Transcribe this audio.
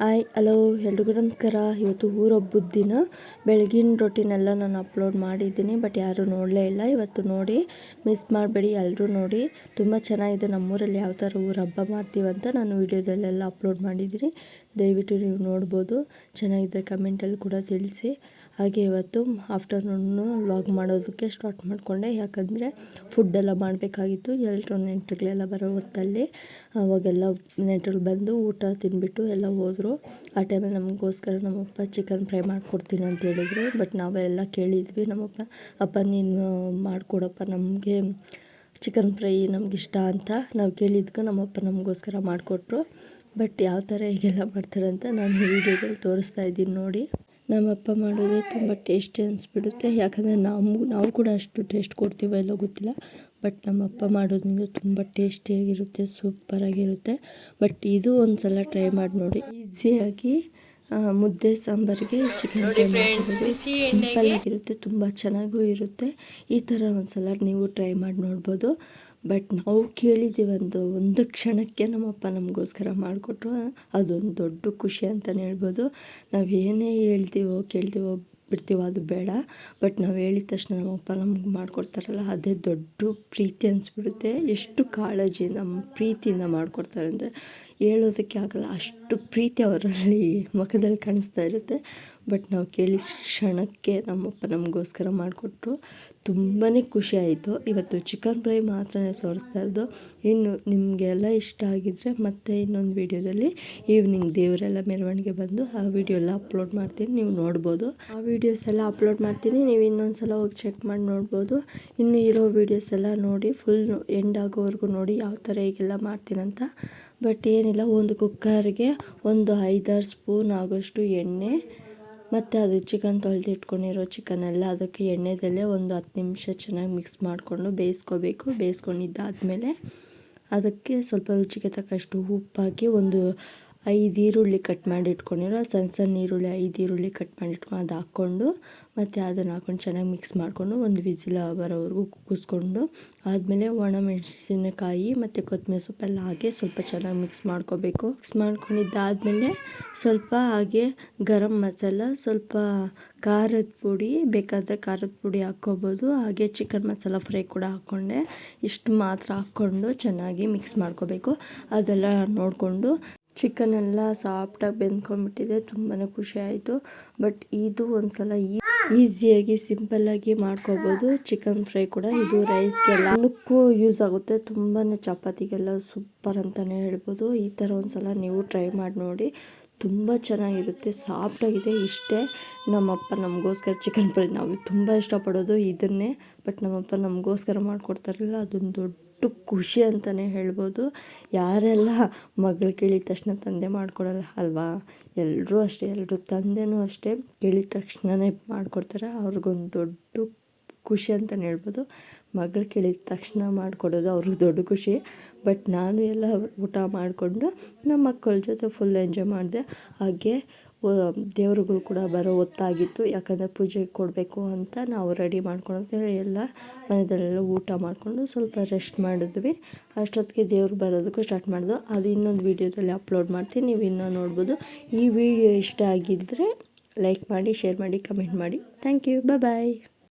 Hi hello ಎಲ್ರಿಗೂ ನಮಸ್ಕಾರ. ಇವತ್ತು ಊರೊಬ್ಬದ ದಿನ ಬೆಳಗಿನ ರೊಟೀನೆಲ್ಲ ನಾನು ಅಪ್ಲೋಡ್ ಮಾಡಿದ್ದೀನಿ, ಬಟ್ ಯಾರೂ ನೋಡಲೇ ಇಲ್ಲ. ಇವತ್ತು ನೋಡಿ, ಮಿಸ್ ಮಾಡಬೇಡಿ, ಎಲ್ಲರೂ ನೋಡಿ. ತುಂಬ ಚೆನ್ನಾಗಿದೆ. ನಮ್ಮೂರಲ್ಲಿ ಯಾವ ಥರ ಊರ ಹಬ್ಬ ಮಾಡ್ತೀವಂತ ನಾನು ವೀಡಿಯೋದಲ್ಲೆಲ್ಲ ಅಪ್ಲೋಡ್ ಮಾಡಿದ್ದೀನಿ. ದಯವಿಟ್ಟು ನೀವು ನೋಡ್ಬೋದು. ಚೆನ್ನಾಗಿದ್ದರೆ ಕಮೆಂಟಲ್ಲಿ ಕೂಡ ತಿಳಿಸಿ. ಹಾಗೆ ಇವತ್ತು ಆಫ್ಟರ್ನೂನು ವ್ಲಾಗ್ ಮಾಡೋದಕ್ಕೆ ಸ್ಟಾರ್ಟ್ ಮಾಡಿಕೊಂಡೆ. ಯಾಕಂದರೆ ಫುಡ್ಡೆಲ್ಲ ಮಾಡಬೇಕಾಗಿತ್ತು. ಎಲ್ಲರೂ ನೆಂಟರುಗಳೆಲ್ಲ ಬರೋ ಹೊತ್ತಲ್ಲಿ ಅವಾಗೆಲ್ಲ ನೆಂಟರು ಬಂದು ಊಟ ತಿಂದುಬಿಟ್ಟು ಎಲ್ಲ ಹೋದರು. ಆ ಟೈಮಲ್ಲಿ ನಮಗೋಸ್ಕರ ನಮ್ಮಪ್ಪ ಚಿಕನ್ ಫ್ರೈ ಮಾಡಿಕೊಡ್ತೀನಿ ಅಂತ ಹೇಳಿದರು. ಬಟ್ ನಾವೆಲ್ಲ ಕೇಳಿದ್ವಿ ನಮ್ಮಪ್ಪ, ಅಪ್ಪ ನೀನು ಮಾಡಿಕೊಡಪ್ಪ, ನಮಗೆ ಚಿಕನ್ ಫ್ರೈ ನಮಗಿಷ್ಟ ಅಂತ ನಾವು ಕೇಳಿದ್ಕೆ ನಮ್ಮಪ್ಪ ನಮಗೋಸ್ಕರ ಮಾಡಿಕೊಟ್ರು. ಬಟ್ ಯಾವ ಥರ ಹೀಗೆಲ್ಲ ಮಾಡ್ತಾರೆ ಅಂತ ನಾನು ವೀಡಿಯೋದಲ್ಲಿ ತೋರಿಸ್ತಾ ಇದ್ದೀನಿ ನೋಡಿ. ನಮ್ಮಪ್ಪ ಮಾಡೋದೇ ತುಂಬ ಟೇಸ್ಟಿ ಅನಿಸ್ಬಿಡುತ್ತೆ. ಯಾಕಂದರೆ ನಾವು ಕೂಡ ಅಷ್ಟು ಟೇಸ್ಟ್ ಕೊಡ್ತೀವೋ ಎಲ್ಲೋ ಗೊತ್ತಿಲ್ಲ, ಬಟ್ ನಮ್ಮಪ್ಪ ಮಾಡೋದ್ರಿಂದ ತುಂಬ ಟೇಸ್ಟಿಯಾಗಿರುತ್ತೆ, ಸೂಪರಾಗಿರುತ್ತೆ. ಬಟ್ ಇದು ಒಂದು ಸಲ ಟ್ರೈ ಮಾಡಿ ನೋಡಿ. ಈಸಿಯಾಗಿ ಮುದ್ದೆ ಸಾಂಬಾರಿಗೆ ಚಿಕನ್ ಫ್ರೈ ಮಾಡ್ಬೋದು. ಸಿಂಪಲ್ಲಾಗಿರುತ್ತೆ, ತುಂಬ ಚೆನ್ನಾಗೂ ಇರುತ್ತೆ. ಈ ಥರ ಒಂದು ಸಲ ನೀವು ಟ್ರೈ ಮಾಡಿ ನೋಡ್ಬೋದು. ಬಟ್ ನಾವು ಕೇಳಿದ್ದೀವಿ ಒಂದು ಕ್ಷಣಕ್ಕೆ ನಮ್ಮಪ್ಪ ನಮಗೋಸ್ಕರ ಮಾಡಿಕೊಟ್ರು. ಅದೊಂದು ದೊಡ್ಡ ಖುಷಿ ಅಂತಲೇ ಹೇಳ್ಬೋದು. ನಾವು ಏನೇ ಕೇಳ್ತೀವೋ ಬಿಡ್ತೀವೋ ಅದು ಬೇಡ, ಬಟ್ ನಾವು ಹೇಳಿದ ತಕ್ಷಣ ನಮ್ಮಪ್ಪ ನಮ್ಗೆ ಮಾಡಿಕೊಡ್ತಾರಲ್ಲ, ಅದೇ ದೊಡ್ಡ ಪ್ರೀತಿ ಅನಿಸ್ಬಿಡುತ್ತೆ. ಎಷ್ಟು ಕಾಳಜಿ ನಮ್ಮ ಪ್ರೀತಿಯಿಂದ ಮಾಡಿಕೊಡ್ತಾರೆ ಅಂದರೆ ಹೇಳೋದಕ್ಕೆ ಆಗಲ್ಲ, ಅಷ್ಟು ಪ್ರೀತಿ ಅವರಲ್ಲಿ ಮುಖದಲ್ಲಿ ಕಾಣಿಸ್ತಾ ಇರುತ್ತೆ. ಬಟ್ ನಾವು ಕೇಳಿದ ಕ್ಷಣಕ್ಕೆ ನಮ್ಮಪ್ಪ ನಮಗೋಸ್ಕರ ಮಾಡಿಕೊಟ್ರು. ತುಂಬಾ ಖುಷಿ ಆಯಿತು. ಇವತ್ತು ಚಿಕನ್ ಫ್ರೈ ಮಾತ್ರ ತೋರಿಸ್ತಾ ಇರೋದು. ಇನ್ನು ನಿಮಗೆಲ್ಲ ಇಷ್ಟ ಆಗಿದ್ದರೆ ಮತ್ತೆ ಇನ್ನೊಂದು ವೀಡಿಯೋದಲ್ಲಿ ಈವ್ನಿಂಗ್ ದೇವರೆಲ್ಲ ಮೆರವಣಿಗೆ ಬಂದು ಆ ವಿಡಿಯೋ ಎಲ್ಲ ಅಪ್ಲೋಡ್ ಮಾಡ್ತೀನಿ, ನೀವು ನೋಡ್ಬೋದು. ಆ ವೀಡಿಯೋಸ್ ಎಲ್ಲ ಅಪ್ಲೋಡ್ ಮಾಡ್ತೀನಿ, ನೀವು ಇನ್ನೊಂದು ಸಲ ಹೋಗಿ ಚೆಕ್ ಮಾಡಿ ನೋಡ್ಬೋದು. ಇನ್ನು ಇರೋ ವೀಡಿಯೋಸ್ ಎಲ್ಲ ನೋಡಿ, ಫುಲ್ ಎಂಡ್ ಆಗೋವರೆಗೂ ನೋಡಿ ಯಾವ ಥರ ಹೀಗೆಲ್ಲ ಮಾಡ್ತೀನಂತ. ಬಟ್ ಏನಿಲ್ಲ, ಒಂದು ಕುಕ್ಕರ್ಗೆ ಒಂದು 5-6 ಸ್ಪೂನ್ ಆಗೋಷ್ಟು ಎಣ್ಣೆ, ಮತ್ತು ಅದು ಚಿಕನ್ ತೊಳೆದಿಟ್ಕೊಂಡಿರೋ ಚಿಕನೆಲ್ಲ ಅದಕ್ಕೆ ಎಣ್ಣೆದಲ್ಲೇ ಒಂದು 10 ನಿಮಿಷ ಚೆನ್ನಾಗಿ ಮಿಕ್ಸ್ ಮಾಡಿಕೊಂಡು ಬೇಯಿಸ್ಕೋಬೇಕು. ಬೇಯಿಸ್ಕೊಂಡಿದ್ದಾದಮೇಲೆ ಅದಕ್ಕೆ ಸ್ವಲ್ಪ ರುಚಿಗೆ ತಕ್ಕಷ್ಟು ಉಪ್ಪಾಕಿ, ಒಂದು 5 ಈರುಳ್ಳಿ ಕಟ್ ಮಾಡಿ ಇಟ್ಕೊಂಡಿರೋ ಸಣ್ಣ ಈರುಳ್ಳಿ 5 ಈರುಳ್ಳಿ ಕಟ್ ಮಾಡಿ ಇಟ್ಕೊಂಡು ಅದು ಹಾಕ್ಕೊಂಡು, ಮತ್ತು ಅದನ್ನು ಹಾಕ್ಕೊಂಡು ಚೆನ್ನಾಗಿ ಮಿಕ್ಸ್ ಮಾಡಿಕೊಂಡು ಒಂದು ವಿಸಿಲ್ ಬರೋವರೆಗೂ ಕುಗ್ಗಿಸ್ಕೊಂಡು, ಆದಮೇಲೆ ಒಣಮೆಣಸಿನಕಾಯಿ ಮತ್ತು ಕೊತ್ತಂಬರಿ ಸೊಪ್ಪೆಲ್ಲ ಹಾಕಿ ಸ್ವಲ್ಪ ಚೆನ್ನಾಗಿ ಮಿಕ್ಸ್ ಮಾಡ್ಕೋಬೇಕು. ಮಿಕ್ಸ್ ಮಾಡ್ಕೊಂಡಿದ್ದಾದಮೇಲೆ ಸ್ವಲ್ಪ ಹಾಗೆ ಗರಂ ಮಸಾಲ, ಸ್ವಲ್ಪ ಖಾರದ ಪುಡಿ, ಬೇಕಾದರೆ ಖಾರದ ಪುಡಿ ಹಾಕ್ಕೋಬೋದು. ಹಾಗೆ ಚಿಕನ್ ಮಸಾಲ ಫ್ರೈ ಕೂಡ ಹಾಕ್ಕೊಂಡೆ. ಇಷ್ಟು ಮಾತ್ರ ಹಾಕ್ಕೊಂಡು ಚೆನ್ನಾಗಿ ಮಿಕ್ಸ್ ಮಾಡ್ಕೋಬೇಕು. ಅದೆಲ್ಲ ನೋಡಿಕೊಂಡು ಚಿಕನೆಲ್ಲ ಸಾಫ್ಟಾಗಿ ಬೆಂದ್ಕೊಂಡ್ಬಿಟ್ಟಿದೆ. ತುಂಬಾ ಖುಷಿ ಆಯಿತು. ಬಟ್ ಇದು ಒಂದು ಸಲ ಈಸಿಯಾಗಿ ಸಿಂಪಲ್ಲಾಗಿ ಮಾಡ್ಕೋಬೋದು ಚಿಕನ್ ಫ್ರೈ ಕೂಡ. ಇದು ರೈಸ್ಗೆಲ್ಲ ಅನ್ನಕ್ಕೂ ಯೂಸ್ ಆಗುತ್ತೆ, ತುಂಬಾ ಚಪಾತಿಗೆಲ್ಲ ಸೂಪರ್ ಅಂತಲೇ ಹೇಳ್ಬೋದು. ಈ ಥರ ಒಂದು ಸಲ ನೀವು ಟ್ರೈ ಮಾಡಿ ನೋಡಿ, ತುಂಬ ಚೆನ್ನಾಗಿರುತ್ತೆ, ಸಾಫ್ಟಾಗಿದೆ. ಇಷ್ಟೇ ನಮ್ಮಪ್ಪ ನಮಗೋಸ್ಕರ ಚಿಕನ್ ಫ್ರೈ ನಾವು ತುಂಬ ಇಷ್ಟಪಡೋದು ಇದನ್ನೇ. ಬಟ್ ನಮ್ಮಪ್ಪ ನಮಗೋಸ್ಕರ ಮಾಡಿಕೊಡ್ತಾರಲ್ಲ, ಅದೊಂದು ದೊಡ್ಡ ಖುಷಿ ಅಂತಲೇ ಹೇಳ್ಬೋದು. ಯಾರೆಲ್ಲ ಮಗಳು ಕೇಳಿದ ತಕ್ಷಣ ತಂದೆ ಮಾಡಿಕೊಡಲ್ಲ ಅಲ್ವಾ, ಎಲ್ಲರೂ ಅಷ್ಟೇ, ಎಲ್ಲರೂ ತಂದೆನೂ ಅಷ್ಟೇ ಕೇಳಿದ ತಕ್ಷಣವೇ ಮಾಡಿಕೊಡ್ತಾರೆ. ಅವ್ರಿಗೊಂದು ದೊಡ್ಡ ಖುಷಿ ಅಂತಲೇ ಹೇಳ್ಬೋದು. ಮಗಳು ಕೇಳಿದ ತಕ್ಷಣ ಮಾಡಿಕೊಡೋದು ಅವ್ರಿಗೆ ದೊಡ್ಡ ಖುಷಿ. ಬಟ್ ನಾನು ಎಲ್ಲ ಊಟ ಮಾಡಿಕೊಂಡು ನಮ್ಮ ಮಕ್ಕಳ ಜೊತೆ ಫುಲ್ ಎಂಜಾಯ್ ಮಾಡಿದೆ. ಹಾಗೆ ದೇವರುಗಳು ಕೂಡ ಬರೋ ಹೊತ್ತಾಗಿತ್ತು, ಯಾಕಂದರೆ ಪೂಜೆಗೆ ಕೊಡಬೇಕು ಅಂತ ನಾವು ರೆಡಿ ಮಾಡ್ಕೊಳೋಕ್ಕೆ ಎಲ್ಲ ಮನೆಯಲ್ಲೆಲ್ಲ ಊಟ ಮಾಡಿಕೊಂಡು ಸ್ವಲ್ಪ ರೆಸ್ಟ್ ಮಾಡಿದ್ವಿ. ಅಷ್ಟೊತ್ತಿಗೆ ದೇವ್ರು ಬರೋದಕ್ಕೂ ಸ್ಟಾರ್ಟ್ ಮಾಡಿದ್ವು. ಅದು ಇನ್ನೊಂದು ವೀಡಿಯೋದಲ್ಲಿ ಅಪ್ಲೋಡ್ ಮಾಡ್ತೀನಿ, ನೀವು ಇನ್ನೂ ನೋಡ್ಬೋದು. ಈ ವಿಡಿಯೋ ಇಷ್ಟ ಆಗಿದ್ದರೆ ಲೈಕ್ ಮಾಡಿ, ಶೇರ್ ಮಾಡಿ, ಕಮೆಂಟ್ ಮಾಡಿ. Thank you, bye.